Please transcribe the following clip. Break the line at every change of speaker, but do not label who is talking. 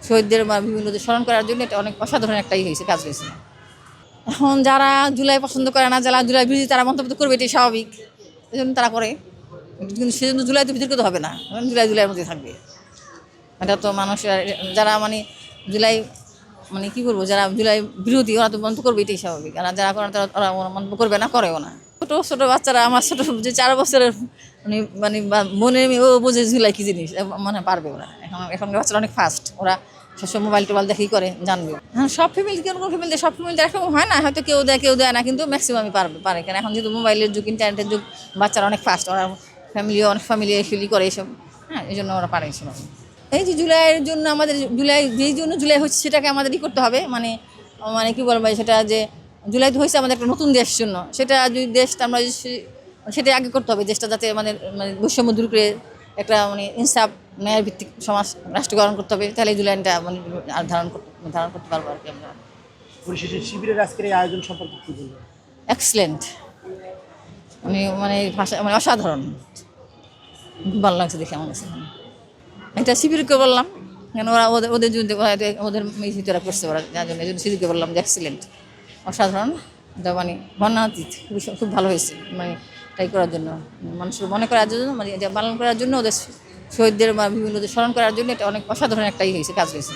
শহীদদের বিভিন্ন স্মরণ করার জন্য এটা অনেক অসাধারণ একটাই হয়েছে, কাজ হয়েছে। এখন যারা জুলাই পছন্দ করে না, যারা জুলাই বিরোধী, তারা মন্তব্য করবে, এটাই স্বাভাবিক, এই জন্য তারা করে। কিন্তু সেজন্য জুলাই তো বিতর্কিত হবে না, জুলাইয়ের মধ্যে থাকবে। এটা তো মানুষের যারা জুলাই কী করবো, যারা জুলাই বিরোধী, ওরা তো মন্তব্য করবে, এটাই স্বাভাবিক। আর যারা করে তারা ওরা মন্তব্য করবে না, করেও না। ছোটো বাচ্চারা, আমার ছোটো যে 4 বছরের মনে ও বোঝে জুলাই কী জিনিস, পারবে ওরা। এখনকার বাচ্চারা অনেক ফাস্ট, ওরা সবসময় মোবাইল টোবাইল দেখেই করে, জানবে। হ্যাঁ, সব ফ্যামিলি কোনো ফ্যামিলিতে এরকম হয় না, হয়তো কেউ দেয় না, কিন্তু ম্যাক্সিমামই পারে। কারণ এখন যেহেতু মোবাইলের যুগ, ইন্টারনেটের যুগ, বাচ্চারা অনেক ফাস্ট, ওরা অনেক ফ্যামিলি করে এসব। হ্যাঁ, এই জন্য ওরা পারে এসব। এই যে জুলাইয়ের জন্য আমাদের যেই জন্য জুলাই হচ্ছে, সেটাকে আমাদের কী করতে হবে, কী বলবো, সেটা যে জুলাই তো হয়েছে আমাদের একটা নতুন দেশের জন্য, সেটা যদি দেশটা আমরা সেটাই আগে করতে হবে, দেশটা যাতে বৈষম্য দূর করে একটা ইনসাফ ন্যায় ভিত্তিক সমাজ রাষ্ট্র গঠন করতে হবে। তাহলে এই জুলাইটা ধারণ করতে পারবো আর কি আমরা।
পরিশেষে শিবিরের আজকের এই আয়োজন সম্পর্কে কী বলবেন?
এক্সেলেন্ট, ভাষা অসাধারণ, খুব ভালো লাগছে দেখে আমার কাছে। এটা শিবিরকে বললাম, কেন ওরা ওদের যদি ওদের ভিতরে করছে, ওরা যার জন্য শিবিরকে বললাম যে এক্সিলেন্ট, অসাধারণ। এটা বর্ণাতীত, খুব ভালো হয়েছে। ট্রাই করার জন্য, মানুষের মনে করার জন্য, এটা পালন করার জন্য, ওদের শহীদদের বিভিন্ন স্মরণ করার জন্য এটা অনেক অসাধারণ একটাই হয়েছে, কাজ হয়েছে।